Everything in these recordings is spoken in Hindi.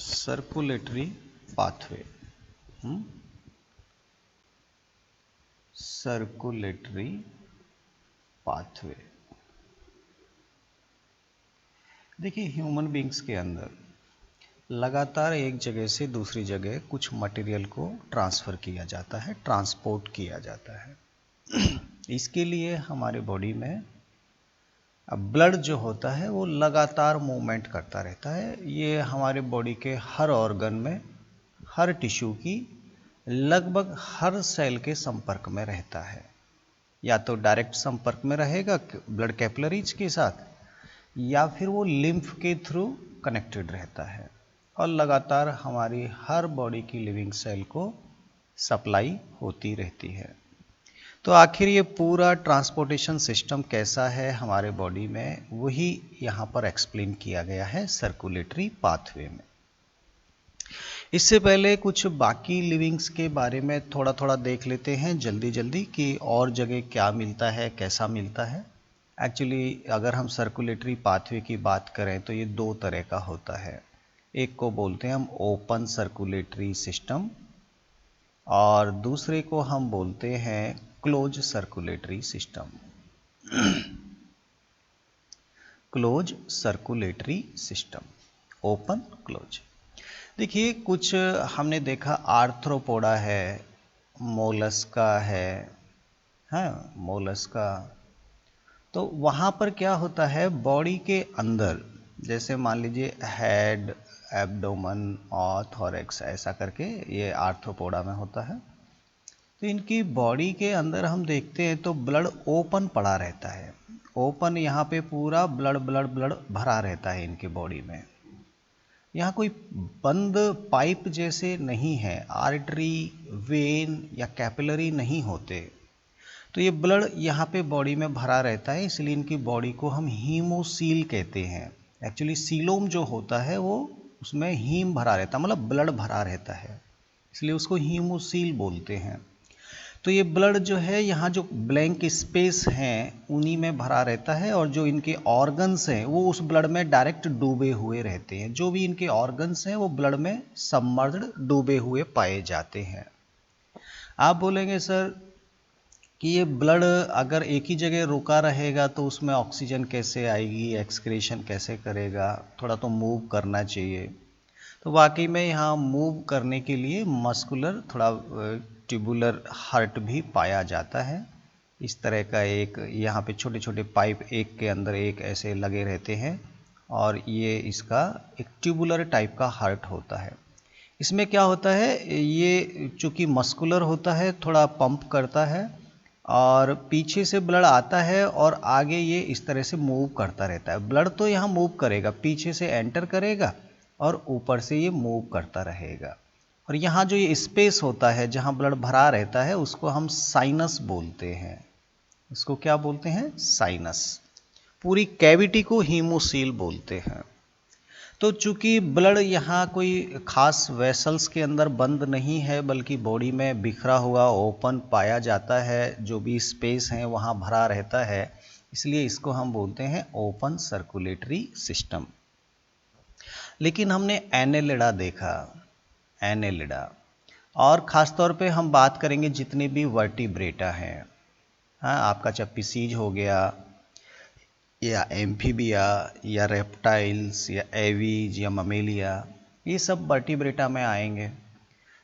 Circulatory pathway. Circulatory pathway. देखिए, ह्यूमन बींग्स के अंदर लगातार एक जगह से दूसरी जगह कुछ मटेरियल को ट्रांसफ़र किया जाता है, ट्रांसपोर्ट किया जाता है। इसके लिए हमारे बॉडी में ब्लड जो होता है वो लगातार मूवमेंट करता रहता है। ये हमारे बॉडी के हर ऑर्गन में, हर टिश्यू की लगभग हर सेल के संपर्क में रहता है। या तो डायरेक्ट संपर्क में रहेगा ब्लड कैपिलरीज के साथ, या फिर वो लिम्फ के थ्रू कनेक्टेड रहता है और लगातार हमारी हर बॉडी की लिविंग सेल को सप्लाई होती रहती है। तो आखिर ये पूरा ट्रांसपोर्टेशन सिस्टम कैसा है हमारे बॉडी में, वही यहाँ पर एक्सप्लेन किया गया है सर्कुलेटरी पाथवे में। इससे पहले कुछ बाकी लिविंग्स के बारे में थोड़ा थोड़ा देख लेते हैं जल्दी जल्दी कि और जगह क्या मिलता है, कैसा मिलता है। एक्चुअली अगर हम सर्कुलेटरी पाथवे की बात करें तो ये दो तरह का होता है। एक को बोलते हैं हम ओपन सर्कुलेटरी सिस्टम और दूसरे को हम बोलते हैं close circulatory system. Close circulatory system, open close. देखिए, कुछ हमने देखा आर्थ्रोपोडा है, मोलस्का है, हाँ मोलस्का। तो वहाँ पर क्या होता है, बॉडी के अंदर जैसे मान लीजिए हेड, एब्डोमन और थोरैक्स, ऐसा करके ये आर्थ्रोपोडा में होता है। तो इनकी बॉडी के अंदर हम देखते हैं तो ब्लड ओपन पड़ा रहता है। ओपन यहाँ पे पूरा ब्लड ब्लड ब्लड भरा रहता है इनके बॉडी में। यहाँ कोई बंद पाइप जैसे नहीं है, आर्टरी, वेन या कैपिलरी नहीं होते। तो ये ब्लड यहाँ पे बॉडी में भरा रहता है, इसलिए इनकी बॉडी को हम हीमोसील कहते हैं। एक्चुअली सीलोम जो होता है वो उसमें हीम भरा रहता है, मतलब ब्लड भरा रहता है, इसलिए उसको हीमोसील बोलते हैं। तो ये ब्लड जो है यहाँ जो ब्लैंक स्पेस हैं उन्हीं में भरा रहता है और जो इनके ऑर्गन्स हैं वो उस ब्लड में डायरेक्ट डूबे हुए रहते हैं। जो भी इनके ऑर्गन्स हैं वो ब्लड में सबमर्ज्ड, डूबे हुए पाए जाते हैं। आप बोलेंगे सर कि ये ब्लड अगर एक ही जगह रुका रहेगा तो उसमें ऑक्सीजन कैसे आएगी, एक्सक्रीशन कैसे करेगा, थोड़ा तो मूव करना चाहिए। तो वाकई में यहाँ मूव करने के लिए मस्कुलर, थोड़ा ट्यूबुलर हार्ट भी पाया जाता है। इस तरह का एक यहाँ पे छोटे छोटे पाइप एक के अंदर एक ऐसे लगे रहते हैं और ये इसका एक ट्यूबुलर टाइप का हार्ट होता है। इसमें क्या होता है, ये चूँकि मस्कुलर होता है, थोड़ा पंप करता है और पीछे से ब्लड आता है और आगे ये इस तरह से मूव करता रहता है। ब्लड तो यहाँ मूव करेगा, पीछे से एंटर करेगा और ऊपर से ये मूव करता रहेगा। और यहाँ जो ये स्पेस होता है जहाँ ब्लड भरा रहता है उसको हम साइनस बोलते हैं। इसको क्या बोलते हैं, साइनस। पूरी कैविटी को हीमोसील बोलते हैं। तो चूंकि ब्लड यहाँ कोई खास वेसल्स के अंदर बंद नहीं है बल्कि बॉडी में बिखरा हुआ ओपन पाया जाता है, जो भी स्पेस है वहाँ भरा रहता है, इसलिए इसको हम बोलते हैं ओपन सर्कुलेटरी सिस्टम। लेकिन हमने एनेलिडा देखा, एनेलिडा, और ख़ास तौर पे हम बात करेंगे जितने भी वर्टिब्रेटा हैं। हाँ, आपका चप्पीसीज हो गया या एम्फीबिया या रेप्टाइल्स या एवीज या ममेलिया, ये सब वर्टिब्रेटा में आएंगे।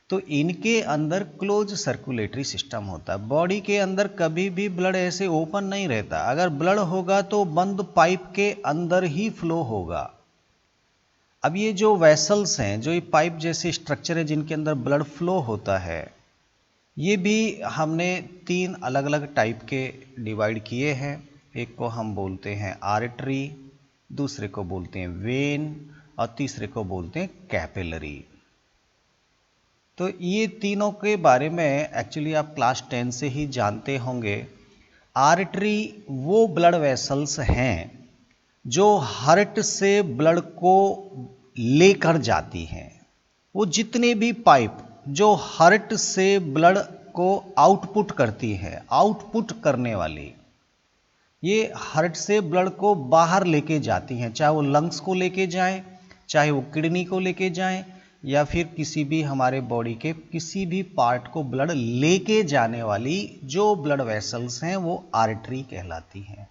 तो इनके अंदर क्लोज सर्कुलेटरी सिस्टम होता है। बॉडी के अंदर कभी भी ब्लड ऐसे ओपन नहीं रहता। अगर ब्लड होगा तो बंद पाइप के अंदर ही फ्लो होगा। अब ये जो वेसल्स हैं, जो ये पाइप जैसे स्ट्रक्चर है जिनके अंदर ब्लड फ्लो होता है, ये भी हमने 3 अलग अलग टाइप के डिवाइड किए हैं। एक को हम बोलते हैं आर्टरी, दूसरे को बोलते हैं वेन और तीसरे को बोलते हैं कैपिलरी। तो ये तीनों के बारे में एक्चुअली आप क्लास 10 से ही जानते होंगे। आर्टरी वो ब्लड वेसल्स हैं जो हार्ट से ब्लड को लेकर जाती हैं। वो जितने भी पाइप जो हार्ट से ब्लड को आउटपुट करती है, आउटपुट करने वाली, ये हार्ट से ब्लड को बाहर लेके जाती हैं, चाहे वो लंग्स को लेके जाएं, चाहे वो किडनी को लेके जाएं या फिर किसी भी हमारे बॉडी के किसी भी पार्ट को ब्लड लेके जाने वाली जो ब्लड वेसल्स हैं वो आर्टरी कहलाती हैं।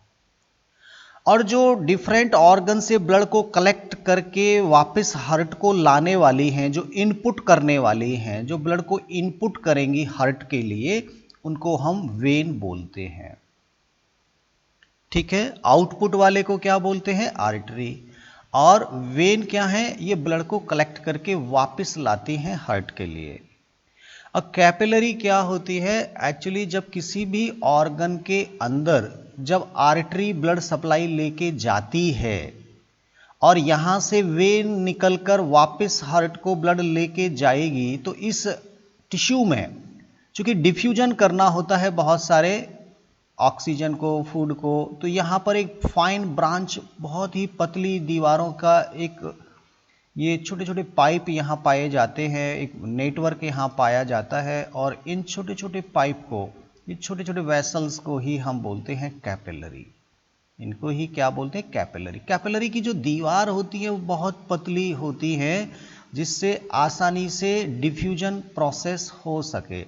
और जो डिफरेंट ऑर्गन से ब्लड को कलेक्ट करके वापस हार्ट को लाने वाली हैं, जो इनपुट करने वाली हैं, जो ब्लड को इनपुट करेंगी हार्ट के लिए, उनको हम वेन बोलते हैं। ठीक है, आउटपुट वाले को क्या बोलते हैं? आर्टरी। और वेन क्या है? ये ब्लड को कलेक्ट करके वापस लाती हैं हार्ट के लिए। अब कैपिलरी क्या होती है? एक्चुअली जब किसी भी ऑर्गन के अंदर जब आर्टरी ब्लड सप्लाई लेके जाती है और यहां से वेन निकलकर वापस हार्ट को ब्लड लेके जाएगी, तो इस टिश्यू में चूंकि डिफ्यूजन करना होता है बहुत सारे ऑक्सीजन को, फूड को, तो यहां पर एक फाइन ब्रांच, बहुत ही पतली दीवारों का एक ये छोटे छोटे पाइप यहाँ पाए जाते हैं, एक नेटवर्क यहाँ पाया जाता है। और इन छोटे छोटे पाइप को, ये छोटे छोटे वेसल्स को ही हम बोलते हैं कैपिलरी। इनको ही क्या बोलते हैं? कैपिलरी। कैपिलरी की जो दीवार होती है वो बहुत पतली होती है, जिससे आसानी से डिफ्यूजन प्रोसेस हो सके।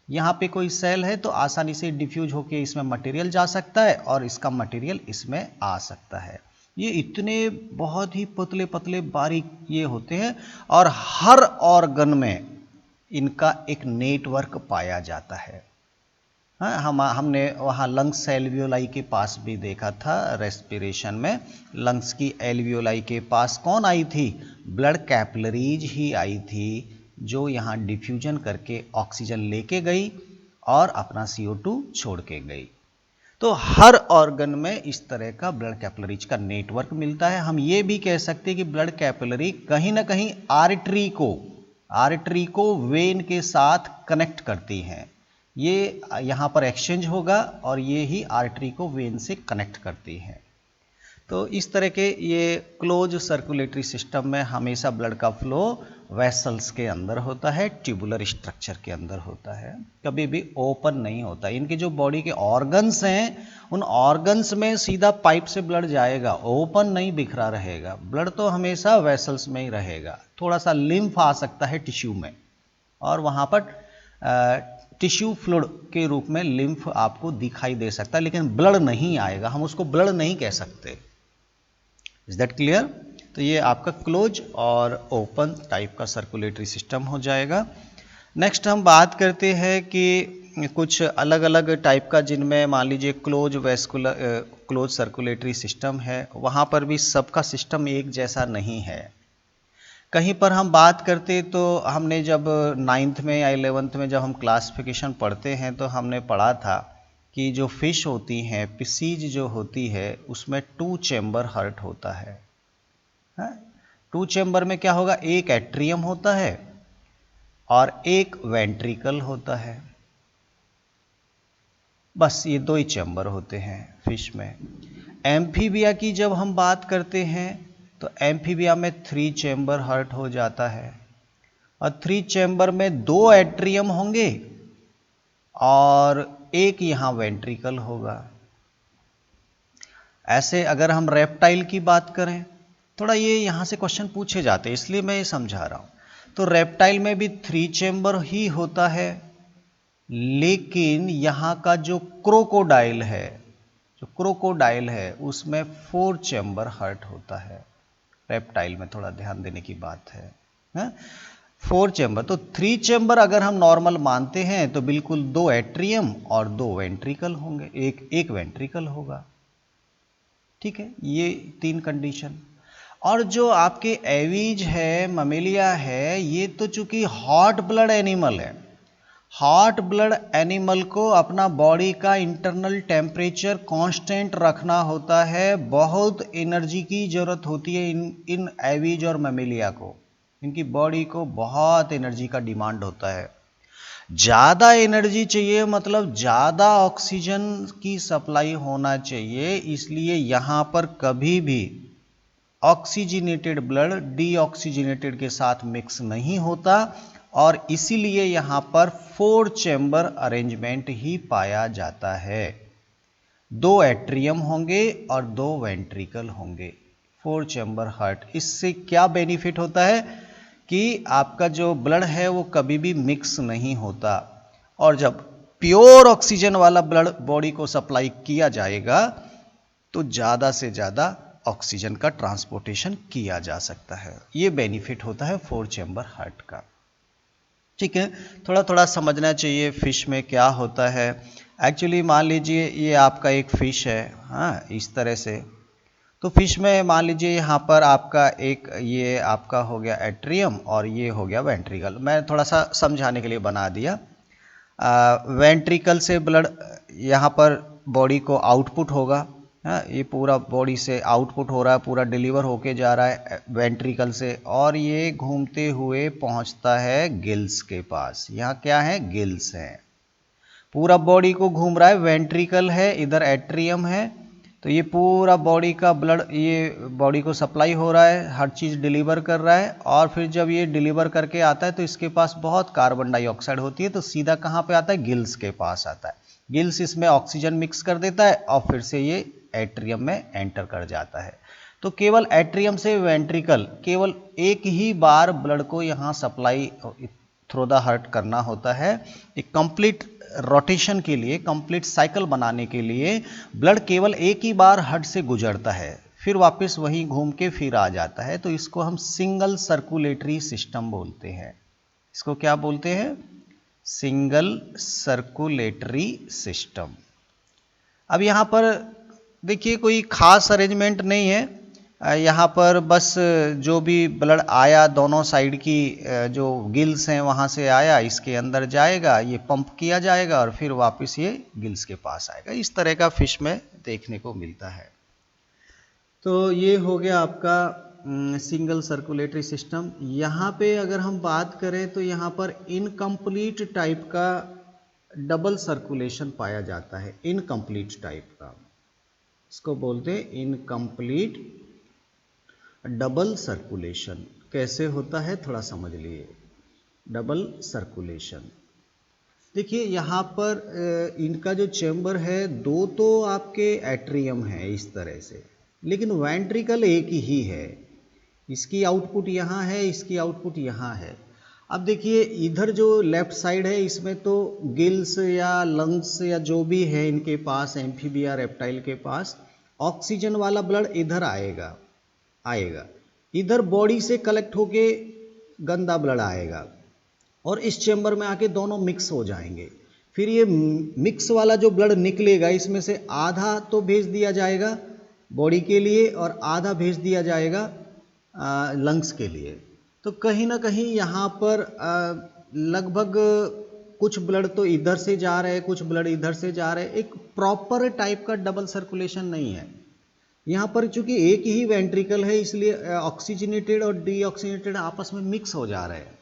यहाँ पे कोई सेल है तो आसानी से डिफ्यूज होके इसमें मटेरियल जा सकता है और इसका मटेरियल इसमें आ सकता है। ये इतने बहुत ही पतले पतले बारीक ये होते हैं और हर ऑर्गन में इनका एक नेटवर्क पाया जाता है। हाँ, हमने वहाँ लंग्स एल्वियोलाई के पास भी देखा था। रेस्पिरेशन में लंग्स की एल्वियोलाई के पास कौन आई थी? ब्लड कैपिलरीज ही आई थी, जो यहाँ डिफ्यूजन करके ऑक्सीजन लेके गई और अपना CO2 छोड़ के गई। तो हर ऑर्गन में इस तरह का ब्लड कैपिलरीज का नेटवर्क मिलता है। हम ये भी कह सकते हैं कि ब्लड कैपिलरी कहीं ना कहीं आर्टरी को वेन के साथ कनेक्ट करती हैं। ये यहाँ पर एक्सचेंज होगा और ये ही आर्टरी को वेन से कनेक्ट करती हैं। तो इस तरह के ये क्लोज सर्कुलेटरी सिस्टम में हमेशा ब्लड का फ्लो वेसल्स के अंदर होता है, ट्यूबुलर स्ट्रक्चर के अंदर होता है, कभी भी ओपन नहीं होता। इनके जो बॉडी के ऑर्गन्स हैं, उन ऑर्गन्स में सीधा पाइप से ब्लड जाएगा, ओपन नहीं बिखरा रहेगा। ब्लड तो हमेशा वेसल्स में ही रहेगा। थोड़ा सा लिम्फ आ सकता है टिश्यू में, और वहाँ पर टिश्यू फ्लूइड के रूप में लिम्फ आपको दिखाई दे सकता है, लेकिन ब्लड नहीं आएगा। हम उसको ब्लड नहीं कह सकते। Is that clear? तो ये आपका क्लोज और ओपन टाइप का सर्कुलेटरी सिस्टम हो जाएगा। नेक्स्ट हम बात करते हैं कि कुछ अलग अलग टाइप का, जिनमें मान लीजिए क्लोज सर्कुलेटरी सिस्टम है, वहाँ पर भी सबका सिस्टम एक जैसा नहीं है। कहीं पर हम बात करते तो हमने जब 9th में या 11th में जब हम क्लासिफिकेशन पढ़ते हैं तो हमने पढ़ा था कि जो फिश होती हैं, पिसीज जो होती है, उसमें 2 चैम्बर हार्ट होता है। 2 चैम्बर में क्या होगा? एक एट्रियम होता है और एक वेंट्रिकल होता है। बस ये 2 ही चैम्बर होते हैं फिश में। एम्फीबिया की जब हम बात करते हैं तो एम्फीबिया में 3 चैम्बर हार्ट हो जाता है, और 3 चैम्बर में 2 एट्रियम होंगे और एक यहां वेंट्रिकल होगा। ऐसे अगर हम रेप्टाइल की बात करें, थोड़ा ये यहां से क्वेश्चन पूछे जाते हैं, इसलिए मैं ये समझा रहा हूं। तो रेप्टाइल में भी 3 चैम्बर ही होता है, लेकिन यहां का जो क्रोकोडाइल है उसमें 4 चैम्बर हार्ट होता है। रेप्टाइल में थोड़ा ध्यान देने की बात है। 4 चैम्बर, तो 3 चैम्बर अगर हम नॉर्मल मानते हैं तो बिल्कुल 2 एट्रियम और 2 वेंट्रिकल होंगे, एक वेंट्रिकल होगा। ठीक है, ये 3 कंडीशन। और जो आपके एवीज है, ममेलिया है, ये तो चूंकि हॉट ब्लड एनिमल है, हॉट ब्लड एनिमल को अपना बॉडी का इंटरनल टेम्परेचर कांस्टेंट रखना होता है। बहुत एनर्जी की जरूरत होती है इन एवीज और ममेलिया को। इनकी बॉडी को बहुत एनर्जी का डिमांड होता है। ज़्यादा एनर्जी चाहिए मतलब ज़्यादा ऑक्सीजन की सप्लाई होना चाहिए। इसलिए यहाँ पर कभी भी ऑक्सीजनेटेड ब्लड डीऑक्सीजनेटेड के साथ मिक्स नहीं होता, और इसीलिए यहाँ पर 4 चैम्बर अरेंजमेंट ही पाया जाता है। 2 एट्रियम होंगे और 2 वेंट्रिकल होंगे। 4 चैम्बर हार्ट। इससे क्या बेनिफिट होता है कि आपका जो ब्लड है वो कभी भी मिक्स नहीं होता, और जब प्योर ऑक्सीजन वाला ब्लड बॉडी को सप्लाई किया जाएगा तो ज़्यादा से ज़्यादा ऑक्सीजन का ट्रांसपोर्टेशन किया जा सकता है। ये बेनिफिट होता है 4 चैम्बर हार्ट का। ठीक है, थोड़ा थोड़ा समझना चाहिए फिश में क्या होता है। एक्चुअली मान लीजिए ये आपका एक फिश है, हाँ, इस तरह से। तो फिश में मान लीजिए यहाँ पर आपका एक ये आपका हो गया एट्रियम और ये हो गया वेंट्रिकल। मैं थोड़ा सा समझाने के लिए बना दिया। वेंट्रिकल से ब्लड यहाँ पर बॉडी को आउटपुट होगा, हाँ, ये पूरा बॉडी से आउटपुट हो रहा है, पूरा डिलीवर होके जा रहा है वेंट्रिकल से, और ये घूमते हुए पहुँचता है गिल्स के पास। यहाँ क्या है, गिल्स हैं। पूरा बॉडी को घूम रहा है, वेंट्रिकल है, इधर एट्रियम है, तो ये पूरा बॉडी का ब्लड ये बॉडी को सप्लाई हो रहा है, हर चीज़ डिलीवर कर रहा है। और फिर जब ये डिलीवर करके आता है तो इसके पास बहुत कार्बन डाइऑक्साइड होती है, तो सीधा कहाँ पे आता है, गिल्स के पास आता है। गिल्स इसमें ऑक्सीजन मिक्स कर देता है और फिर से ये एट्रियम में एंटर कर जाता है। तो केवल एट्रियम से वेंट्रिकल केवल एक ही बार ब्लड को यहाँ सप्लाई थ्रू द हार्ट करना होता है। एक कंप्लीट रोटेशन के लिए, कंप्लीट साइकिल बनाने के लिए ब्लड केवल एक ही बार हार्ट से गुजरता है, फिर वापस वहीं घूम के फिर आ जाता है। तो इसको हम सिंगल सर्कुलेटरी सिस्टम बोलते हैं। इसको क्या बोलते हैं, सिंगल सर्कुलेटरी सिस्टम। अब यहाँ पर देखिए कोई खास अरेंजमेंट नहीं है, यहाँ पर बस जो भी ब्लड आया दोनों साइड की जो गिल्स हैं वहाँ से आया, इसके अंदर जाएगा, ये पंप किया जाएगा और फिर वापस ये गिल्स के पास आएगा। इस तरह का फिश में देखने को मिलता है। तो ये हो गया आपका सिंगल सर्कुलेटरी सिस्टम। यहाँ पे अगर हम बात करें तो यहाँ पर इनकम्प्लीट टाइप का डबल सर्कुलेशन पाया जाता है। इनकम्प्लीट टाइप का, इसको बोलते हैं इनकम्प्लीट डबल सर्कुलेशन। कैसे होता है थोड़ा समझ लिए। डबल सर्कुलेशन, देखिए यहाँ पर इनका जो चैम्बर है, दो तो आपके एट्रियम है इस तरह से, लेकिन वेंट्रिकल एक ही है। इसकी आउटपुट यहाँ है, इसकी आउटपुट यहाँ है। अब देखिए इधर जो लेफ्ट साइड है इसमें तो गिल्स या लंग्स या जो भी है इनके पास, एम्फीबिया रेप्टाइल के पास, ऑक्सीजन वाला ब्लड इधर आएगा, इधर बॉडी से कलेक्ट होके गंदा ब्लड आएगा और इस चैम्बर में आके दोनों मिक्स हो जाएंगे। फिर ये मिक्स वाला जो ब्लड निकलेगा इसमें से आधा तो भेज दिया जाएगा बॉडी के लिए और आधा भेज दिया जाएगा लंग्स के लिए। तो कहीं ना कहीं यहाँ पर लगभग कुछ ब्लड तो इधर से जा रहे हैं, कुछ ब्लड इधर से जा रहे हैं। एक प्रॉपर टाइप का डबल सर्कुलेशन नहीं है यहाँ पर, चूंकि एक ही वेंट्रिकल है इसलिए ऑक्सीजनेटेड और डीऑक्सीजनेटेड आपस में मिक्स हो जा रहे हैं।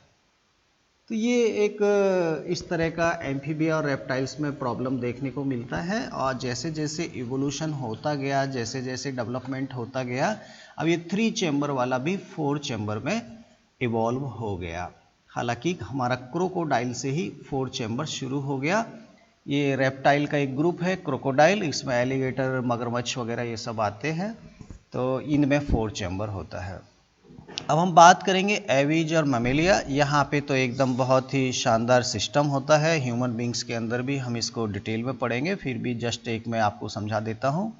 तो ये एक इस तरह का एम्फीबिया और रेप्टाइल्स में प्रॉब्लम देखने को मिलता है। और जैसे जैसे इवोल्यूशन होता गया, जैसे जैसे डेवलपमेंट होता गया, अब ये 3 चैम्बर वाला भी 4 चैम्बर में इवॉल्व हो गया। हालांकि हमारा क्रोकोडाइल से ही 4 चैम्बर शुरू हो गया। ये रेप्टाइल का एक ग्रुप है क्रोकोडाइल, इसमें एलिगेटर, मगरमच्छ वगैरह ये सब आते हैं, तो इनमें 4 चैम्बर होता है। अब हम बात करेंगे एविज और ममेलिया। यहाँ पे तो एकदम बहुत ही शानदार सिस्टम होता है। ह्यूमन बींग्स के अंदर भी हम इसको डिटेल में पढ़ेंगे, फिर भी जस्ट एक मैं आपको समझा देता हूँ।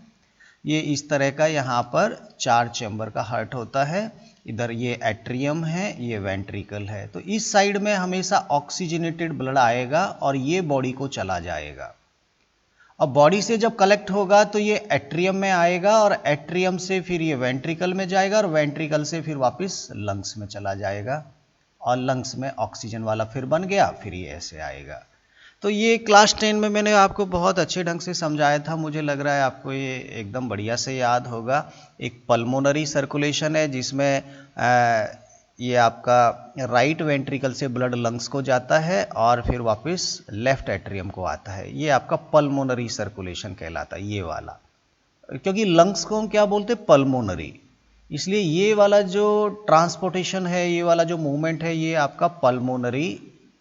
ये इस तरह का यहाँ पर 4 चैम्बर का हार्ट होता है। इधर ये एट्रियम है, ये वेंट्रिकल है। तो इस साइड में हमेशा ऑक्सीजनेटेड ब्लड आएगा और ये बॉडी को चला जाएगा। अब बॉडी से जब कलेक्ट होगा तो ये एट्रियम में आएगा और एट्रियम से फिर ये वेंट्रिकल में जाएगा और वेंट्रिकल से फिर वापस लंग्स में चला जाएगा और लंग्स में ऑक्सीजन वाला फिर बन गया, फिर ये ऐसे आएगा। तो ये क्लास 10 में मैंने आपको बहुत अच्छे ढंग से समझाया था। मुझे लग रहा है आपको ये एकदम बढ़िया से याद होगा। एक पल्मोनरी सर्कुलेशन है जिसमें ये आपका राइट वेंट्रिकल से ब्लड लंग्स को जाता है और फिर वापस लेफ्ट एट्रियम को आता है। ये आपका पल्मोनरी सर्कुलेशन कहलाता है, ये वाला। क्योंकि लंग्स को हम क्या बोलते हैं, पल्मोनरी, इसलिए ये वाला जो ट्रांसपोर्टेशन है, ये वाला जो मूवमेंट है, ये आपका पल्मोनरी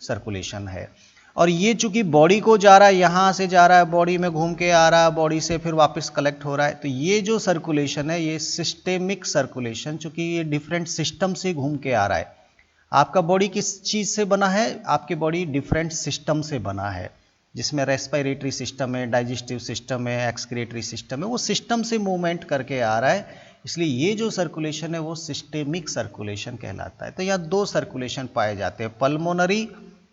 सर्कुलेशन है। और ये चूंकि बॉडी को जा रहा है, यहाँ से जा रहा है, बॉडी में घूम के आ रहा है, बॉडी से फिर वापस कलेक्ट हो रहा है, तो ये जो सर्कुलेशन है ये सिस्टेमिक सर्कुलेशन, चूंकि ये डिफरेंट सिस्टम से घूम के आ रहा है। आपका बॉडी किस चीज़ से बना है? आपकी बॉडी डिफरेंट सिस्टम से बना है, जिसमें रेस्पिरेटरी सिस्टम है, डाइजेस्टिव सिस्टम है, एक्सक्रीटरी सिस्टम है, वो सिस्टम से मूवमेंट करके आ रहा है, इसलिए ये जो सर्कुलेशन है वो सिस्टेमिक सर्कुलेशन कहलाता है। तो यहाँ दो सर्कुलेशन पाए जाते हैं, पल्मोनरी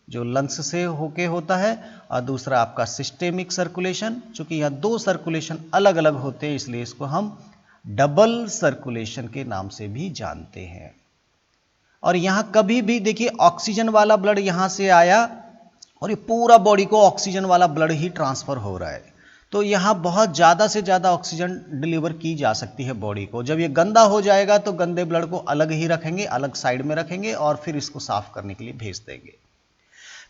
जो लंग्स से होके होता है, और दूसरा आपका सिस्टेमिक सर्कुलेशन। चूंकि यहाँ दो सर्कुलेशन अलग अलग होते हैं इसलिए इसको हम डबल सर्कुलेशन के नाम से भी जानते हैं। और यहाँ कभी भी देखिए ऑक्सीजन वाला ब्लड यहाँ से आया और ये पूरा बॉडी को ऑक्सीजन वाला ब्लड ही ट्रांसफर हो रहा है, तो यहाँ बहुत ज़्यादा से ज़्यादा ऑक्सीजन डिलीवर की जा सकती है बॉडी को। जब ये गंदा हो जाएगा तो गंदे ब्लड को अलग ही रखेंगे, अलग साइड में रखेंगे और फिर इसको साफ करने के लिए भेज देंगे।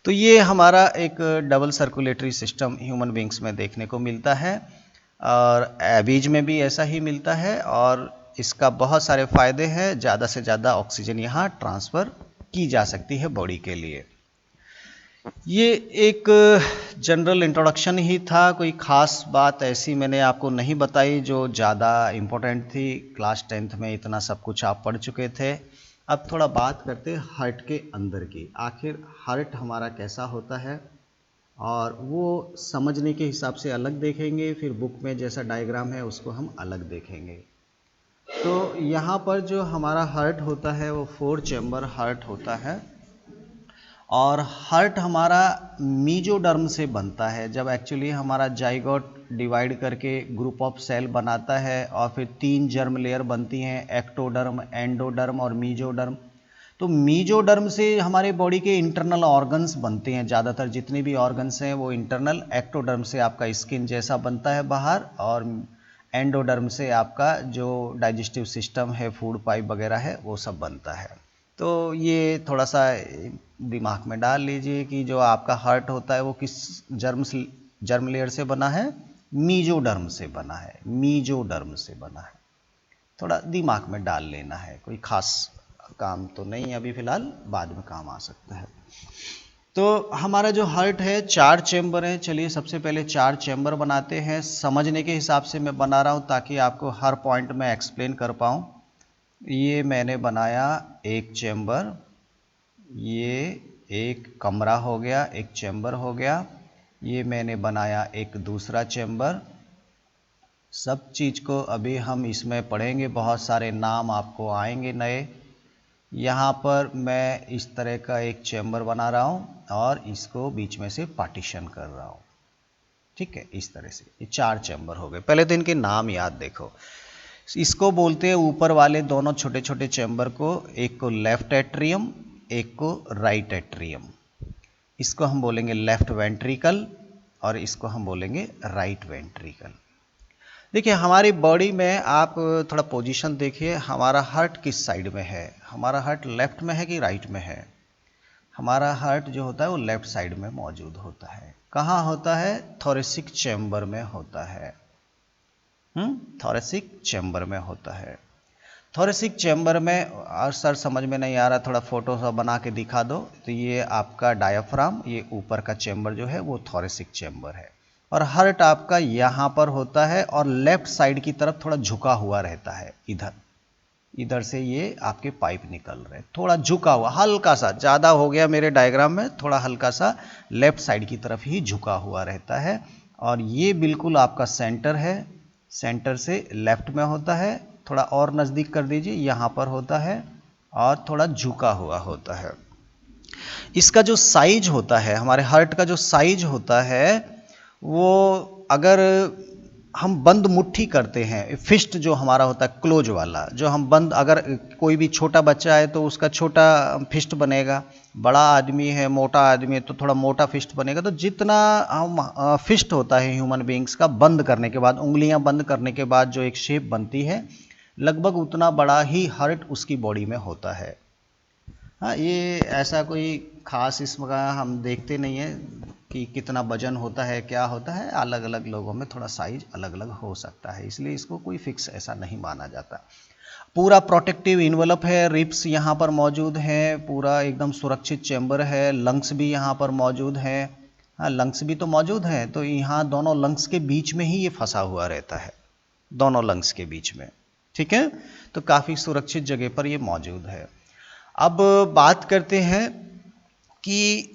तो ये हमारा एक double circulatory system human beings में देखने को मिलता है, और एबीज में भी ऐसा ही मिलता है, और इसका बहुत सारे फायदे हैं। ज़्यादा से ज़्यादा ऑक्सीजन यहाँ ट्रांसफ़र की जा सकती है बॉडी के लिए। ये एक जनरल इंट्रोडक्शन ही था, कोई ख़ास बात ऐसी मैंने आपको नहीं बताई जो ज़्यादा इम्पोर्टेंट थी। क्लास 10th में इतना सब कुछ आप पढ़ चुके थे। अब थोड़ा बात करते हैं हार्ट के अंदर की, आखिर हार्ट हमारा कैसा होता है, और वो समझने के हिसाब से अलग देखेंगे, फिर बुक में जैसा डायग्राम है उसको हम अलग देखेंगे। तो यहाँ पर जो हमारा हार्ट होता है वो 4 चैम्बर हार्ट होता है, और हार्ट हमारा मीजोडर्म से बनता है। जब एक्चुअली हमारा जाइगोट डिवाइड करके ग्रुप ऑफ सेल बनाता है और फिर 3 जर्म लेयर बनती हैं, एक्टोडर्म, एंडोडर्म और मीजोडर्म। तो मीजोडर्म से हमारे बॉडी के इंटरनल ऑर्गन्स बनते हैं, ज़्यादातर जितने भी ऑर्गन्स हैं वो इंटरनल। एक्टोडर्म से आपका स्किन जैसा बनता है बाहर, और एंडोडर्म से आपका जो डाइजेस्टिव सिस्टम है, फूड पाइप वगैरह है, वो सब बनता है। तो ये थोड़ा सा दिमाग में डाल लीजिए कि जो आपका हार्ट होता है वो किस जर्म लेयर से बना है? मीजोडर्म से बना है, मीजोडर्म से बना है। थोड़ा दिमाग में डाल लेना है, कोई खास काम तो नहीं अभी फ़िलहाल, बाद में काम आ सकता है। तो हमारा जो हार्ट है 4 चैम्बर है। चलिए सबसे पहले 4 चैम्बर बनाते हैं। समझने के हिसाब से मैं बना रहा हूँ ताकि आपको हर पॉइंट में एक्सप्लेन कर पाऊँ। ये मैंने बनाया एक चैम्बर, ये एक कमरा हो गया, एक चैम्बर हो गया। ये मैंने बनाया एक दूसरा चैम्बर। सब चीज़ को अभी हम इसमें पढ़ेंगे, बहुत सारे नाम आपको आएंगे नए। यहाँ पर मैं इस तरह का एक चैम्बर बना रहा हूँ और इसको बीच में से पार्टीशन कर रहा हूँ, ठीक है। इस तरह से ये 4 चैम्बर हो गए। पहले तो इनके नाम याद देखो। इसको बोलते हैं ऊपर वाले दोनों छोटे छोटे चैम्बर को, एक को लेफ्ट एट्रियम, एक को राइट एट्रियम। इसको हम बोलेंगे लेफ्ट वेंट्रिकल और इसको हम बोलेंगे राइट वेंट्रिकल। देखिए हमारी बॉडी में आप थोड़ा पोजीशन देखिए, हमारा हार्ट किस साइड में है? हमारा हार्ट लेफ्ट में है कि राइट में है? हमारा हार्ट जो होता है वो लेफ्ट साइड में मौजूद होता है। कहाँ होता है? थोरेसिक चैम्बर में होता है। थोरेसिक चैम्बर में होता है। थोरेसिक चैम्बर में, और सर समझ में नहीं आ रहा, थोड़ा फोटो सा बना के दिखा दो। तो ये आपका डायाफ्राम, ये ऊपर का चैम्बर जो है वो थोरेसिक चैम्बर है, और हार्ट आपका यहाँ पर होता है और लेफ्ट साइड की तरफ थोड़ा झुका हुआ रहता है। इधर से ये आपके पाइप निकल रहे, थोड़ा झुका हुआ, हल्का सा, ज़्यादा हो गया मेरे डायग्राम में, थोड़ा हल्का सा लेफ्ट साइड की तरफ ही झुका हुआ रहता है। और ये बिल्कुल आपका सेंटर है, सेंटर से लेफ्ट में होता है। थोड़ा और नज़दीक कर दीजिए, यहाँ पर होता है और थोड़ा झुका हुआ होता है। इसका जो साइज होता है, हमारे हार्ट का जो साइज होता है वो, अगर हम बंद मुट्ठी करते हैं, फिस्ट जो हमारा होता है क्लोज वाला, जो हम बंद, अगर कोई भी छोटा बच्चा है तो उसका छोटा फिस्ट बनेगा, बड़ा आदमी है, मोटा आदमी है तो थोड़ा मोटा फिस्ट बनेगा। तो जितना हम फिस्ट होता है ह्यूमन बींग्स का बंद करने के बाद, उंगलियां बंद करने के बाद जो एक शेप बनती है, लगभग उतना बड़ा ही हार्ट उसकी बॉडी में होता है। हाँ, ये ऐसा कोई खास इसका हम देखते नहीं है कि कितना वजन होता है, क्या होता है। अलग अलग लोगों में थोड़ा साइज अलग अलग हो सकता है, इसलिए इसको कोई फिक्स ऐसा नहीं माना जाता। पूरा प्रोटेक्टिव इन्वेलप है, रिब्स यहाँ पर मौजूद हैं, पूरा एकदम सुरक्षित चैम्बर है, लंग्स भी यहाँ पर मौजूद हैं, हाँ, लंग्स भी तो मौजूद हैं, तो यहाँ दोनों लंग्स के बीच में ही ये फंसा हुआ रहता है, दोनों लंग्स के बीच में। ठीक है, तो काफ़ी सुरक्षित जगह पर ये मौजूद है। अब बात करते हैं कि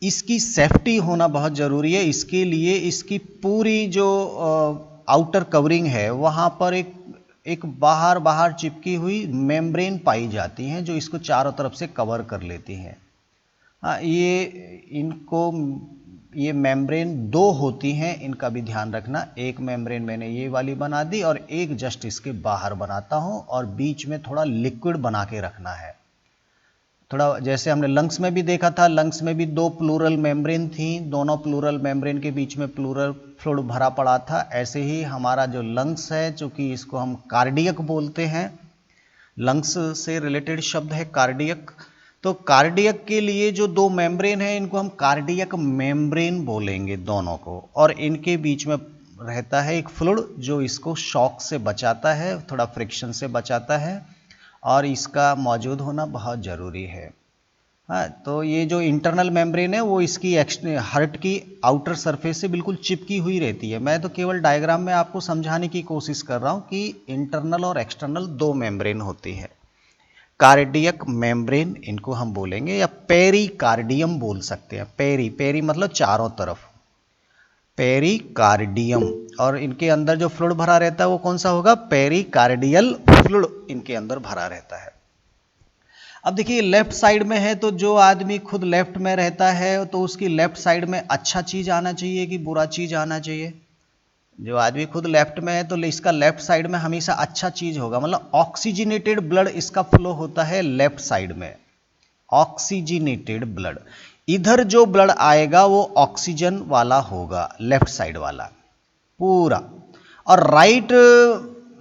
इसकी सेफ्टी होना बहुत ज़रूरी है। इसके लिए इसकी पूरी जो आउटर कवरिंग है वहाँ पर एक बाहर बाहर चिपकी हुई मेम्ब्रेन पाई जाती हैं जो इसको चारों तरफ से कवर कर लेती हैं। हाँ, ये मेम्ब्रेन दो होती हैं, इनका भी ध्यान रखना। एक मेम्ब्रेन मैंने ये वाली बना दी और एक जस्ट इसके बाहर बनाता हूँ, और बीच में थोड़ा लिक्विड बना के रखना है। थोड़ा जैसे हमने लंग्स में भी देखा था, लंग्स में भी दो प्लूरल मेम्ब्रेन थी, दोनों प्लूरल मेम्ब्रेन के बीच में प्लूरल फ्लूइड भरा पड़ा था। ऐसे ही हमारा जो लंग्स है, चूंकि इसको हम कार्डियक बोलते हैं, लंग्स से रिलेटेड शब्द है कार्डियक, तो कार्डियक के लिए जो दो मेम्ब्रेन है इनको हम कार्डियक मेम्ब्रेन बोलेंगे दोनों को। और इनके बीच में रहता है एक फ्लूइड जो इसको शॉक से बचाता है, थोड़ा फ्रिक्शन से बचाता है, और इसका मौजूद होना बहुत ज़रूरी है। हाँ, तो ये जो इंटरनल मेम्ब्रेन है वो इसकी हार्ट की आउटर सरफेस से बिल्कुल चिपकी हुई रहती है। मैं तो केवल डायग्राम में आपको समझाने की कोशिश कर रहा हूँ कि इंटरनल और एक्सटर्नल दो मेम्ब्रेन होती है। कार्डियक मेम्ब्रेन इनको हम बोलेंगे, या पेरिकार्डियम बोल सकते हैं। पेरी मतलब चारों तरफ, पेरिकार्डियम। और इनके अंदर जो फ्लूइड भरा रहता है वो कौन सा होगा? पेरिकार्डियल फ्लूइड इनके अंदर भरा रहता है। अब देखिए लेफ्ट साइड में है, तो जो आदमी खुद लेफ्ट में रहता है तो उसकी लेफ्ट साइड में अच्छा चीज आना चाहिए कि बुरा चीज आना चाहिए? जो आदमी खुद लेफ्ट में है तो इसका लेफ्ट साइड में हमेशा अच्छा चीज होगा, मतलब ऑक्सीजनेटेड ब्लड इसका फ्लो होता है लेफ्ट साइड में, ऑक्सीजनेटेड ब्लड। इधर जो ब्लड आएगा वो ऑक्सीजन वाला होगा, लेफ्ट साइड वाला पूरा। और राइट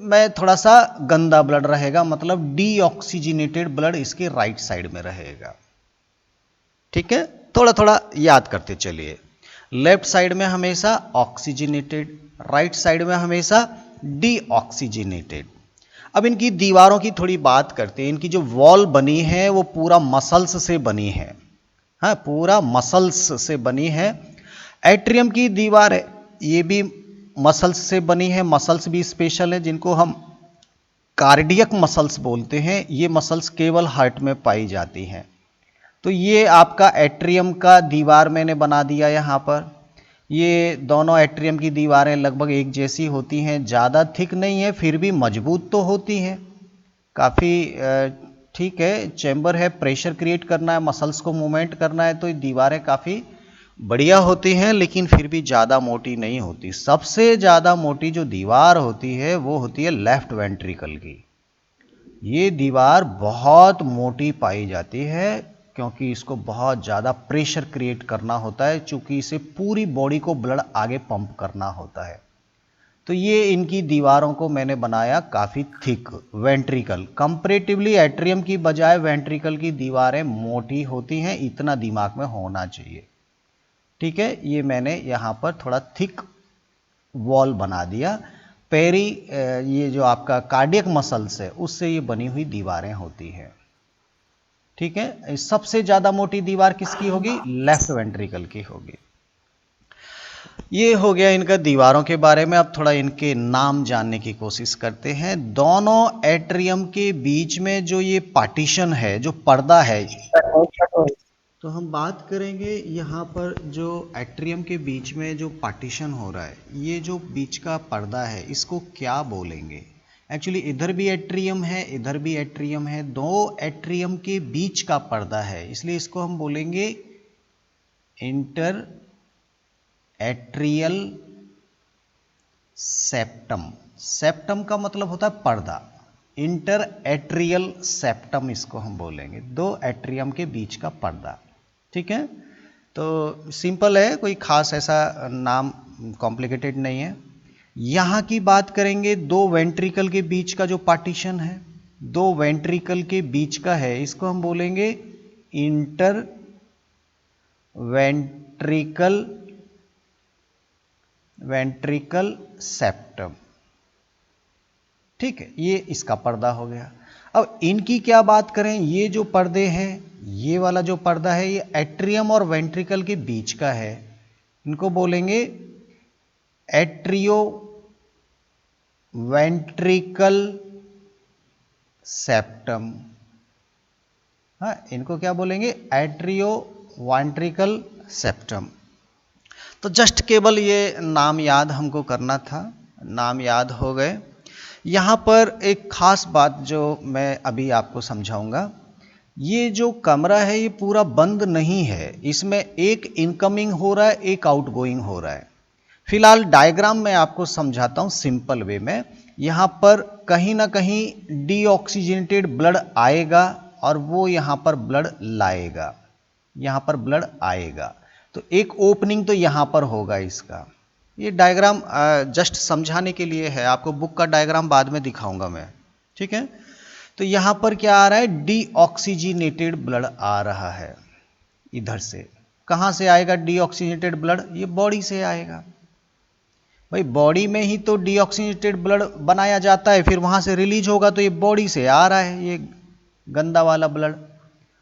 में थोड़ा सा गंदा ब्लड रहेगा, मतलब डीऑक्सीजनेटेड ब्लड इसके राइट साइड में रहेगा। ठीक है, थोड़ा थोड़ा याद करते चलिए। लेफ्ट साइड में हमेशा ऑक्सीजनेटेड, राइट साइड में हमेशा डीऑक्सीजनेटेड। अब इनकी दीवारों की थोड़ी बात करते हैं। इनकी जो वॉल बनी है वो पूरा मसल्स से बनी है। हाँ, पूरा मसल्स से बनी है। एट्रियम की दीवार है, ये भी मसल्स से बनी है। मसल्स भी स्पेशल है जिनको हम कार्डियक मसल्स बोलते हैं। ये मसल्स केवल हार्ट में पाई जाती हैं। तो ये आपका एट्रियम का दीवार मैंने बना दिया यहाँ पर। ये दोनों एट्रियम की दीवारें लगभग एक जैसी होती हैं, ज़्यादा थिक नहीं है फिर भी मजबूत तो होती हैं काफ़ी। ठीक है, चैम्बर है, प्रेशर क्रिएट करना है, मसल्स को मूवमेंट करना है, तो ये दीवारें काफ़ी बढ़िया होती हैं, लेकिन फिर भी ज़्यादा मोटी नहीं होती। सबसे ज़्यादा मोटी जो दीवार होती है वो होती है लेफ्ट वेंट्रिकल की। ये दीवार बहुत मोटी पाई जाती है क्योंकि इसको बहुत ज़्यादा प्रेशर क्रिएट करना होता है, चूँकि इसे पूरी बॉडी को ब्लड आगे पंप करना होता है। तो ये इनकी दीवारों को मैंने बनाया काफ़ी थिक। वेंट्रिकल कंपैरेटिवली एट्रियम की बजाय वेंट्रिकल की दीवारें मोटी होती हैं, इतना दिमाग में होना चाहिए। ठीक है, ये मैंने यहाँ पर थोड़ा थिक वॉल बना दिया। ये जो आपका कार्डियक मसल्स है उससे ये बनी हुई दीवारें होती हैं। ठीक है, सबसे ज़्यादा मोटी दीवार किसकी होगी? लेफ्ट वेंट्रिकल की होगी। ये हो गया इनका दीवारों के बारे में। अब थोड़ा इनके नाम जानने की कोशिश करते हैं। दोनों एट्रियम के बीच में जो ये पार्टीशन है, जो पर्दा है, तो हम बात करेंगे यहाँ पर जो एट्रियम के बीच में जो पार्टीशन हो रहा है, ये जो बीच का पर्दा है इसको क्या बोलेंगे? एक्चुअली इधर भी एट्रियम है, इधर भी एट्रियम है, दो एट्रियम के बीच का पर्दा है, इसलिए इसको हम बोलेंगे इंटर एट्रियल सेप्टम। सेप्टम का मतलब होता है पर्दा, इंटर एट्रियल सेप्टम इसको हम बोलेंगे, दो एट्रियम के बीच का पर्दा। ठीक है, तो सिंपल है, कोई खास ऐसा नाम कॉम्प्लिकेटेड नहीं है। यहाँ की बात करेंगे, दो वेंट्रिकल के बीच का जो पार्टीशन है, दो वेंट्रिकल के बीच का है, इसको हम बोलेंगे इंटर वेंट्रिकल सेप्टम। ठीक है, ये इसका पर्दा हो गया। अब इनकी क्या बात करें, ये जो पर्दे हैं, ये वाला जो पर्दा है ये एट्रियम और वेंट्रिकल के बीच का है, इनको बोलेंगे एट्रियो वेंट्रिकल सेप्टम। हाँ, इनको क्या बोलेंगे? Atrio ventricle septum. तो जस्ट केवल ये नाम याद हमको करना था, नाम याद हो गए। यहाँ पर एक खास बात जो मैं अभी आपको समझाऊंगा, ये जो कमरा है ये पूरा बंद नहीं है, इसमें एक इनकमिंग हो रहा है, एक आउटगोइंग हो रहा है। फिलहाल डायग्राम में आपको समझाता हूँ सिंपल वे में। यहाँ पर कहीं ना कहीं डीऑक्सीजनेटेड ब्लड आएगा और वो यहाँ पर ब्लड लाएगा, यहाँ पर ब्लड आएगा, तो एक ओपनिंग तो यहाँ पर होगा इसका। ये डायग्राम जस्ट समझाने के लिए है, आपको बुक का डायग्राम बाद में दिखाऊंगा मैं, ठीक है। तो यहाँ पर क्या आ रहा है? डीऑक्सीजनेटेड ब्लड आ रहा है इधर से। कहाँ से आएगा डीऑक्सीजनेटेड ब्लड? ये बॉडी से आएगा। भाई बॉडी में ही तो डीऑक्सीजनेटेड ब्लड बनाया जाता है, फिर वहाँ से रिलीज होगा, तो ये बॉडी से आ रहा है ये गंदा वाला ब्लड।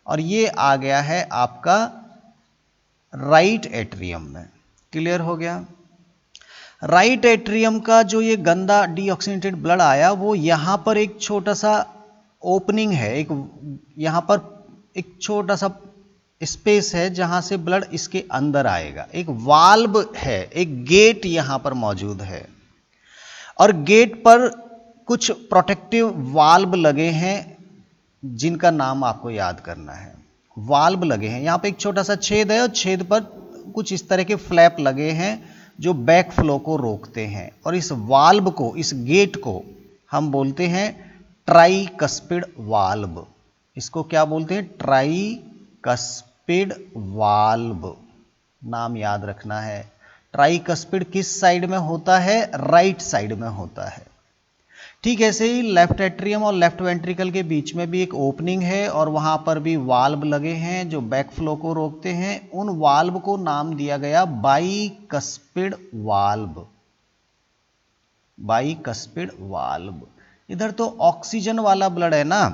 और ये आ गया है आपका राइट एट्रियम में। क्लियर हो गया? राइट एट्रियम का जो ये गंदा डीऑक्सीजनेटेड ब्लड आया, वो यहाँ पर एक छोटा सा ओपनिंग है, एक यहाँ पर एक छोटा सा स्पेस है जहाँ से ब्लड इसके अंदर आएगा। एक वाल्व है, एक गेट यहाँ पर मौजूद है, और गेट पर कुछ प्रोटेक्टिव वाल्व लगे हैं जिनका नाम आपको याद करना है। वाल्व लगे हैं, यहाँ पे एक छोटा सा छेद है और छेद पर कुछ इस तरह के फ्लैप लगे हैं जो बैक फ्लो को रोकते हैं। और इस वाल्व को, इस गेट को हम बोलते हैं ट्राइकस्पिड वाल्व। इसको क्या बोलते हैं? Tricuspid valve. नाम याद रखना है। ट्राइकस्पिड किस साइड में होता है? राइट साइड में होता है। ठीक ऐसे ही लेफ्ट एट्रियम और लेफ्ट वेंट्रिकल के बीच में भी एक ओपनिंग है और वहां पर भी वाल्व लगे हैं जो बैक फ्लो को रोकते हैं। उन वाल्व को नाम दिया गया बाइकस्पिड वाल्व। Bicuspid valve. इधर तो ऑक्सीजन वाला ब्लड है ना,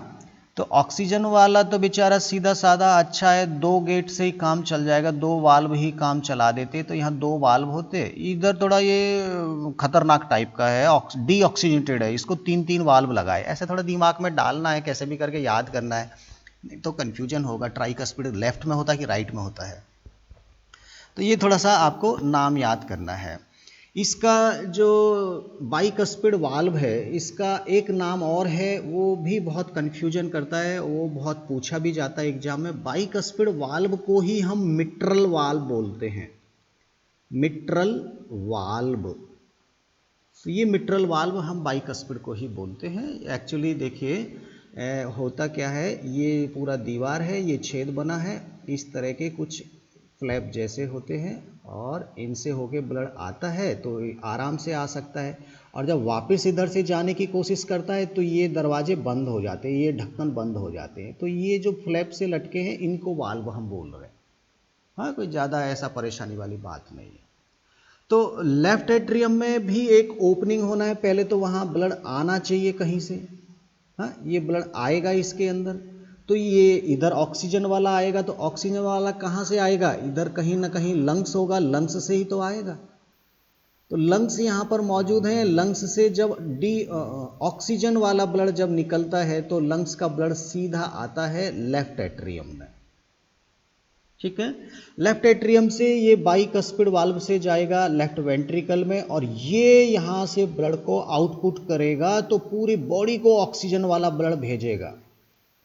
तो ऑक्सीजन वाला तो बेचारा सीधा साधा अच्छा है, दो गेट से ही काम चल जाएगा, दो वाल्व ही काम चला देते, तो यहाँ दो वाल्व होते। इधर थोड़ा ये खतरनाक टाइप का है, डीऑक्सीजनेटेड है, इसको तीन तीन वाल्व लगाए। ऐसे थोड़ा दिमाग में डालना है, कैसे भी करके याद करना है, नहीं तो कन्फ्यूजन होगा ट्राइकस्पिड लेफ्ट में होता है कि राइट में होता है। तो ये थोड़ा सा आपको नाम याद करना है। इसका जो बाइकस्पिड वाल्व है, इसका एक नाम और है, वो भी बहुत कन्फ्यूजन करता है, वो बहुत पूछा भी जाता है एग्जाम में। बाइकस्पिड वाल्व को ही हम मिट्रल वाल्व बोलते हैं। मिट्रल वाल्व, तो ये मिट्रल वाल्व हम बाइकस्पिड को ही बोलते हैं। एक्चुअली देखिए होता क्या है, ये पूरा दीवार है, ये छेद बना है, इस तरह के कुछ फ्लैप जैसे होते हैं और इनसे होके ब्लड आता है तो आराम से आ सकता है, और जब वापस इधर से जाने की कोशिश करता है तो ये दरवाजे बंद हो जाते हैं, ये ढक्कन बंद हो जाते हैं। तो ये जो फ्लैप से लटके हैं इनको वाल्व हम बोल रहे हैं। हाँ, कोई ज़्यादा ऐसा परेशानी वाली बात नहीं है। तो लेफ्ट एट्रियम में भी एक ओपनिंग होना है, पहले तो वहाँ ब्लड आना चाहिए कहीं से। हाँ, ये ब्लड आएगा इसके अंदर, तो ये इधर ऑक्सीजन वाला आएगा, तो ऑक्सीजन वाला कहाँ से आएगा? इधर कहीं ना कहीं लंग्स होगा, लंग्स से ही तो आएगा। तो लंग्स यहाँ पर मौजूद हैं। लंग्स से जब ऑक्सीजन वाला ब्लड जब निकलता है तो लंग्स का ब्लड सीधा आता है लेफ्ट एट्रियम में। ठीक है, लेफ्ट एट्रियम से ये बाइकस्पिड वाल्व से जाएगा लेफ्ट वेंट्रिकल में, और ये यहाँ से ब्लड को आउटपुट करेगा, तो पूरी बॉडी को ऑक्सीजन वाला ब्लड भेजेगा,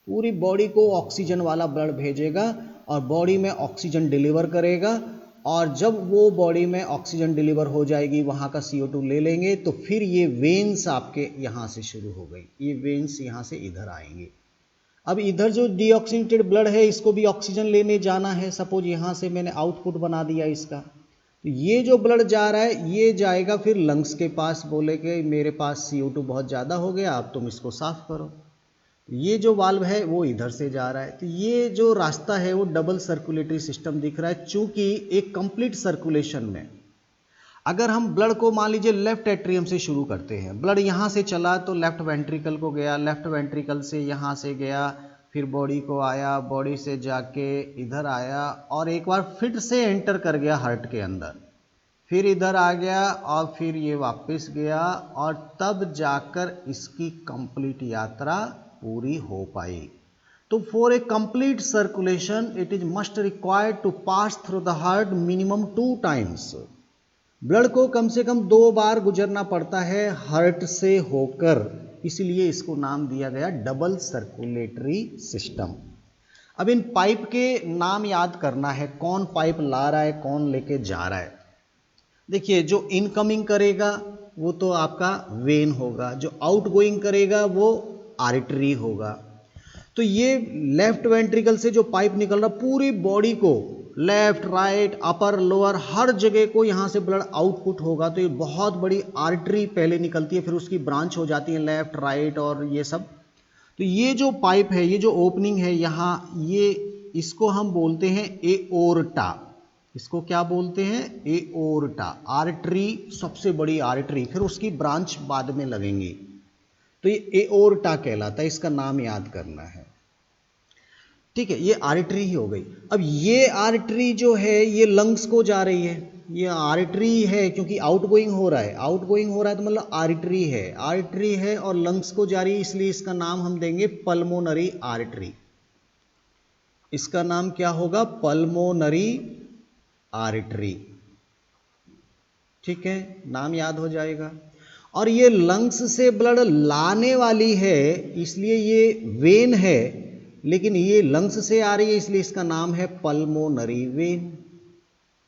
पूरी बॉडी को ऑक्सीजन वाला ब्लड भेजेगा और बॉडी में ऑक्सीजन डिलीवर करेगा। और जब वो बॉडी में ऑक्सीजन डिलीवर हो जाएगी, वहाँ का CO2 ले लेंगे, तो फिर ये वेन्स आपके यहाँ से शुरू हो गई, ये वेन्स यहाँ से इधर आएंगे। अब इधर जो डीऑक्सीजनेटेड ब्लड है इसको भी ऑक्सीजन लेने जाना है। सपोज यहाँ से मैंने आउटपुट बना दिया इसका, तो ये जो ब्लड जा रहा है ये जाएगा फिर लंग्स के पास, बोले कि मेरे पास CO2 बहुत ज़्यादा हो गया, अब तुम इसको साफ करो। ये जो वाल्व है वो इधर से जा रहा है, तो ये जो रास्ता है वो डबल सर्कुलेटरी सिस्टम दिख रहा है। चूंकि एक कंप्लीट सर्कुलेशन में अगर हम ब्लड को मान लीजिए लेफ्ट एट्रियम से शुरू करते हैं, ब्लड यहाँ से चला तो लेफ्ट वेंट्रिकल को गया, लेफ्ट वेंट्रिकल से यहाँ से गया, फिर बॉडी को आया, बॉडी से जाके इधर आया और एक बार फिर से एंटर कर गया हार्ट के अंदर। फिर इधर आ गया और फिर ये वापस गया और तब जाकर इसकी कंप्लीट यात्रा पूरी हो पाई। तो for a complete circulation it is must required to pass through the heart minimum 2 times. Blood को कम से कम 2 बार गुजरना पड़ता है हार्ट से होकर, इसलिए इसको नाम दिया गया डबल सर्कुलेटरी सिस्टम। अब इन पाइप के नाम याद करना है, कौन पाइप ला रहा है कौन लेके जा रहा है। देखिए जो इनकमिंग करेगा वो तो आपका वेन होगा, जो आउटगोइंग करेगा वो आर्टरी होगा। तो ये लेफ्ट वेंट्रिकल से जो पाइप निकल रहा पूरी बॉडी को, लेफ्ट राइट अपर लोअर हर जगह को यहाँ से ब्लड आउटपुट होगा। तो ये बहुत बड़ी आर्टरी पहले निकलती है, फिर उसकी ब्रांच हो जाती है लेफ्ट राइट और ये सब। तो ये जो पाइप है, ये जो ओपनिंग है यहाँ, ये इसको हम बोलते हैं एओर्टा। इसको क्या बोलते हैं? एओर्टा। आर्टरी सबसे बड़ी आर्टरी, फिर उसकी ब्रांच बाद में लगेंगी। तो ये एओर्टा कहलाता है, इसका नाम याद करना है। ठीक है, ये आर्टरी ही हो गई। अब ये आर्टरी जो है ये लंग्स को जा रही है, ये आर्टरी है क्योंकि आउटगोइंग हो रहा है, आउटगोइंग हो रहा है तो मतलब आर्टरी है, आर्टरी है और लंग्स को जा रही है, इसलिए इसका नाम हम देंगे पल्मोनरी आर्टरी। इसका नाम क्या होगा? Pulmonary artery. ठीक है, नाम याद हो जाएगा। और ये लंग्स से ब्लड लाने वाली है, इसलिए ये वेन है, लेकिन ये लंग्स से आ रही है इसलिए इसका नाम है पल्मोनरी वेन।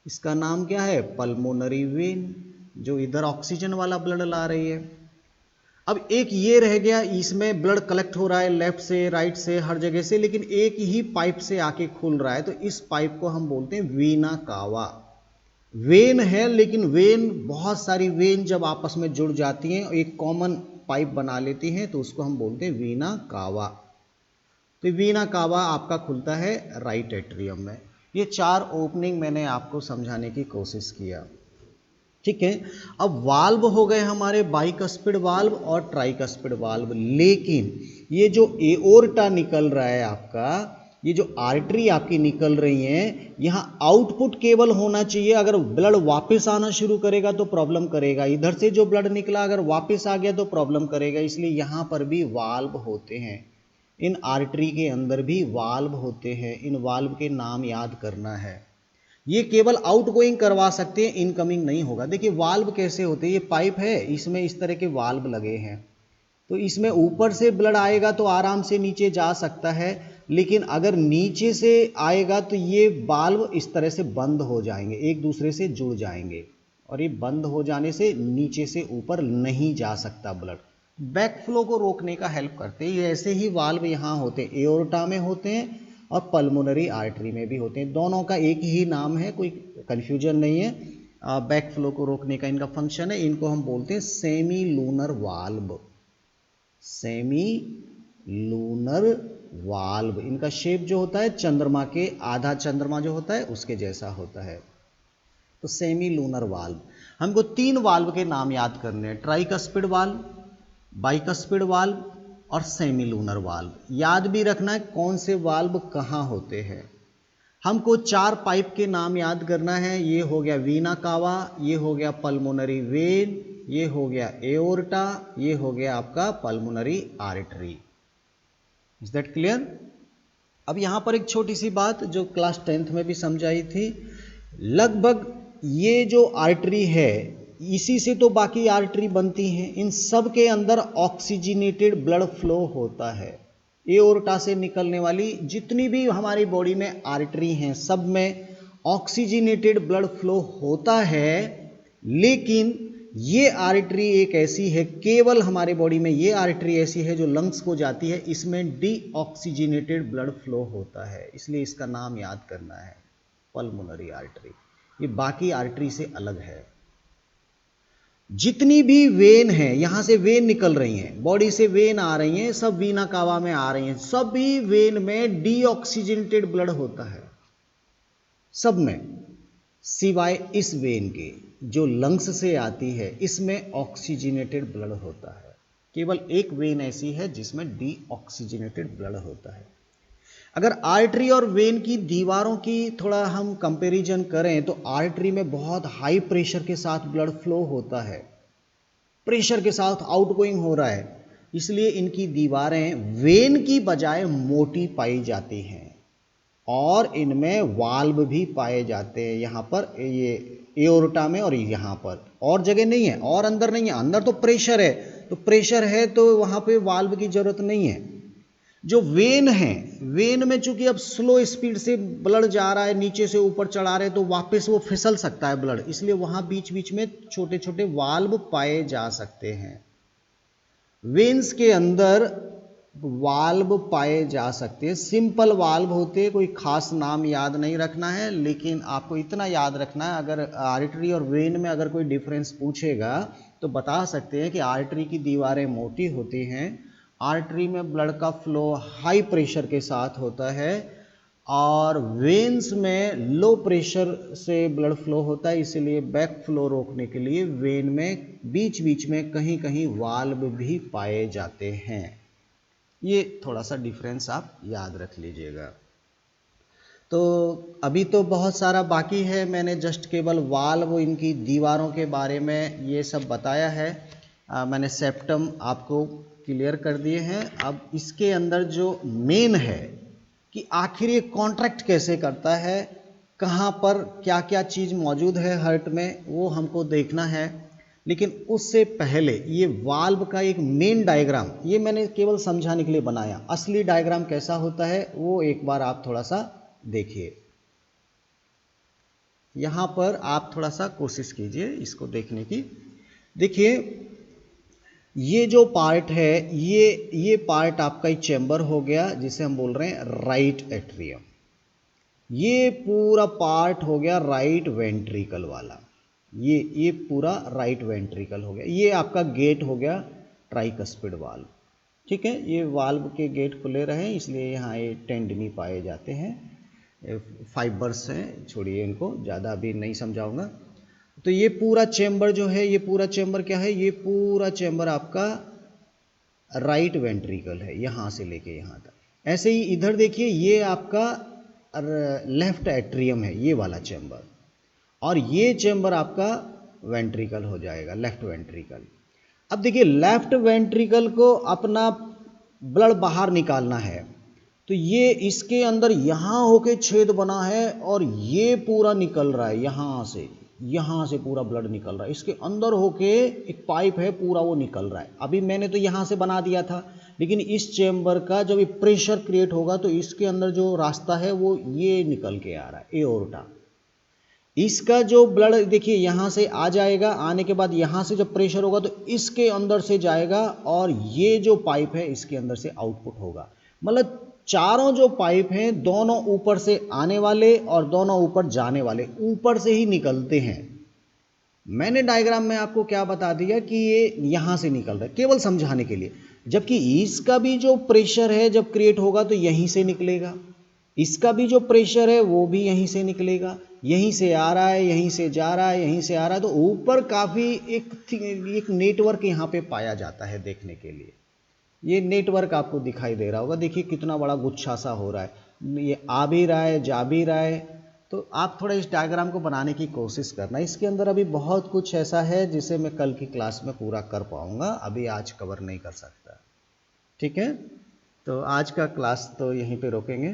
इसका नाम क्या है? पल्मोनरी वेन, जो इधर ऑक्सीजन वाला ब्लड ला रही है। अब एक ये रह गया, इसमें ब्लड कलेक्ट हो रहा है लेफ्ट से राइट से हर जगह से, लेकिन एक ही पाइप से आके खुल रहा है, तो इस पाइप को हम बोलते हैं वीना कावा। वेन है लेकिन वेन, बहुत सारी वेन जब आपस में जुड़ जाती हैं एक कॉमन पाइप बना लेती हैं तो उसको हम बोलते हैं वीना कावा। तो वीना कावा आपका खुलता है राइट एट्रियम में। ये 4 ओपनिंग मैंने आपको समझाने की कोशिश किया। ठीक है, अब वाल्व हो गए हमारे बाइकस्पिड वाल्व और ट्राइकस्पिड वाल्व, लेकिन ये जो एओर्टा निकल रहा है आपका, ये जो आर्टरी आपकी निकल रही है, यहाँ आउटपुट केवल होना चाहिए। अगर ब्लड वापस आना शुरू करेगा तो प्रॉब्लम करेगा, इधर से जो ब्लड निकला अगर वापस आ गया तो प्रॉब्लम करेगा, इसलिए यहाँ पर भी वाल्व होते हैं। इन आर्टरी के अंदर भी वाल्व होते हैं, इन वाल्व के नाम याद करना है। ये केवल आउटगोइंग करवा सकते हैं, इनकमिंग नहीं होगा। देखिए वाल्व कैसे होते हैं, ये पाइप है, इसमें इस तरह के वाल्व लगे हैं, तो इसमें ऊपर से ब्लड आएगा तो आराम से नीचे जा सकता है, लेकिन अगर नीचे से आएगा तो ये वाल्व इस तरह से बंद हो जाएंगे, एक दूसरे से जुड़ जाएंगे, और ये बंद हो जाने से नीचे से ऊपर नहीं जा सकता ब्लड। बैक फ्लो को रोकने का हेल्प करते हैं। ये ऐसे ही वाल्व यहाँ होते हैं, एओर्टा में होते हैं और पल्मोनरी आर्टरी में भी होते हैं। दोनों का एक ही नाम है, कोई कन्फ्यूजन नहीं है। बैक फ्लो को रोकने का इनका फंक्शन है। इनको हम बोलते हैं semi lunar valve. Semi lunar valve, इनका शेप जो होता है चंद्रमा के, आधा चंद्रमा जो होता है उसके जैसा होता है। तो सेमी लूनर वाल्व, हमको 3 वाल्व के नाम याद करने हैं, ट्राइकस्पिड वाल्व, बाइकस्पिड वाल्व और सेमी लूनर वाल्व। याद भी रखना है कौन से वाल्व कहाँ होते हैं। हमको 4 पाइप के नाम याद करना है। ये हो गया वीना कावा, ये हो गया पल्मोनरी वेन, ये हो गया एओर्टा, ये हो गया आपका pulmonary artery. Is that clear? अब यहां पर एक छोटी सी बात जो क्लास 10th में भी समझाई थी, लगभग ये जो आर्टरी है इसी से तो बाकी आर्टरी बनती हैं, इन सब के अंदर ऑक्सीजनेटेड ब्लड फ्लो होता है। एओर्टा से निकलने वाली जितनी भी हमारी बॉडी में आर्टरी हैं सब में ऑक्सीजनेटेड ब्लड फ्लो होता है, लेकिन ये आर्टरी एक ऐसी है, केवल हमारे बॉडी में ये आर्टरी ऐसी है जो लंग्स को जाती है, इसमें डीऑक्सीजनेटेड ब्लड फ्लो होता है, इसलिए इसका नाम याद करना है पल्मोनरी आर्टरी। ये बाकी आर्टरी से अलग है। जितनी भी वेन है, यहां से वेन निकल रही हैं, बॉडी से वेन आ रही हैं, सब वीना कावा में आ रही हैं, सभी वेन में डीऑक्सीजनेटेड ब्लड होता है, सब में, सिवाय इस वेन के जो लंग्स से आती है, इसमें ऑक्सीजनेटेड ब्लड होता है। केवल एक वेन ऐसी है जिसमें डीऑक्सीजनेटेड ब्लड होता है। अगर आर्टरी और वेन की दीवारों की थोड़ा हम कंपैरिजन करें तो आर्टरी में बहुत हाई प्रेशर के साथ ब्लड फ्लो होता है, प्रेशर के साथ आउटगोइंग हो रहा है, इसलिए इनकी दीवारें वेन की बजाय मोटी पाई जाती हैं और इनमें वाल्व भी पाए जाते हैं। यहाँ पर ये एओर्टा में और यहाँ पर, और जगह नहीं है और अंदर नहीं है। अंदर तो प्रेशर है, तो प्रेशर है तो वहाँ पे वाल्व की जरूरत नहीं है। जो वेन है, वेन में चूंकि अब स्लो स्पीड से ब्लड जा रहा है, नीचे से ऊपर चढ़ा रहे तो वापस वो फिसल सकता है ब्लड, इसलिए वहाँ बीच बीच में छोटे छोटे वाल्व पाए जा सकते हैं। वेन्स के अंदर वाल्व पाए जा सकते हैं, सिंपल वाल्व होते हैं, कोई खास नाम याद नहीं रखना है, लेकिन आपको इतना याद रखना है, अगर आर्टरी और वेन में अगर कोई डिफरेंस पूछेगा तो बता सकते हैं कि आर्टरी की दीवारें मोटी होती हैं, आर्टरी में ब्लड का फ्लो हाई प्रेशर के साथ होता है और वेन्स में लो प्रेशर से ब्लड फ्लो होता है, इसलिए बैक फ्लो रोकने के लिए वेन में बीच बीच में कहीं कहीं वाल्व भी पाए जाते हैं। ये थोड़ा सा डिफरेंस आप याद रख लीजिएगा। तो अभी तो बहुत सारा बाकी है, मैंने जस्ट केवल वाल्व इनकी दीवारों के बारे में ये सब बताया है। मैंने सेप्टम आपको क्लियर कर दिए हैं। अब इसके अंदर जो मेन है कि आखिर ये कॉन्ट्रैक्ट कैसे करता है, कहाँ पर क्या क्या चीज़ मौजूद है हार्ट में, वो हमको देखना है। लेकिन उससे पहले ये वाल्व का एक मेन डायग्राम ये मैंने केवल समझाने के लिए बनाया, असली डायग्राम कैसा होता है वो एक बार आप थोड़ा सा देखिए। यहाँ पर आप थोड़ा सा कोशिश कीजिए इसको देखने की। देखिए ये जो पार्ट है, ये पार्ट आपका एक चैम्बर हो गया जिसे हम बोल रहे हैं राइट एट्रियम। ये पूरा पार्ट हो गया राइट वेंट्रिकल वाला, ये पूरा राइट वेंट्रिकल हो गया। ये आपका गेट हो गया ट्राइकस्पिड वाल्व, ठीक है। ये वाल्व के गेट खुले रहे इसलिए यहाँ ये टेंडनी पाए जाते हैं, फाइबर्स हैं, छोड़िए इनको, ज़्यादा अभी नहीं समझाऊंगा। तो ये पूरा चैम्बर जो है, ये पूरा चैम्बर क्या है, ये पूरा चैम्बर आपका राइट वेंट्रिकल है, यहाँ से लेके यहाँ तक। ऐसे ही इधर देखिए ये आपका लेफ्ट एट्रियम है, ये वाला चैम्बर, और ये चैम्बर आपका वेंट्रिकल हो जाएगा, लेफ्ट वेंट्रिकल। अब देखिए लेफ्ट वेंट्रिकल को अपना ब्लड बाहर निकालना है तो ये इसके अंदर यहाँ होके छेद बना है और ये पूरा निकल रहा है, यहाँ से पूरा ब्लड निकल रहा है, इसके अंदर होके एक पाइप है पूरा वो निकल रहा है। अभी मैंने तो यहाँ से बना दिया था, लेकिन इस चेम्बर का जब प्रेशर क्रिएट होगा तो इसके अंदर जो रास्ता है वो ये निकल के आ रहा है, एओर्टा। इसका जो ब्लड देखिए यहाँ से आ जाएगा, आने के बाद यहाँ से जब प्रेशर होगा तो इसके अंदर से जाएगा और ये जो पाइप है इसके अंदर से आउटपुट होगा। मतलब चारों जो पाइप हैं दोनों ऊपर से आने वाले और दोनों ऊपर जाने वाले, ऊपर से ही निकलते हैं। मैंने डायग्राम में आपको क्या बता दिया कि ये यहाँ से निकल रहा है केवल समझाने के लिए, जबकि इसका भी जो प्रेशर है जब क्रिएट होगा तो यहीं से निकलेगा, इसका भी जो प्रेशर है वो भी यहीं से निकलेगा, यहीं से आ रहा है, यहीं से जा रहा है, यहीं से आ रहा है। तो ऊपर काफ़ी एक नेटवर्क यहाँ पे पाया जाता है देखने के लिए। ये नेटवर्क आपको दिखाई दे रहा होगा, देखिए कितना बड़ा गुच्छा सा हो रहा है, ये आ भी रहा है जा भी रहा है। तो आप थोड़ा इस डायग्राम को बनाने की कोशिश करना। इसके अंदर अभी बहुत कुछ ऐसा है जिसे मैं कल की क्लास में पूरा कर पाऊँगा, अभी आज कवर नहीं कर सकता, ठीक है। तो आज का क्लास तो यहीं पे रोकेंगे।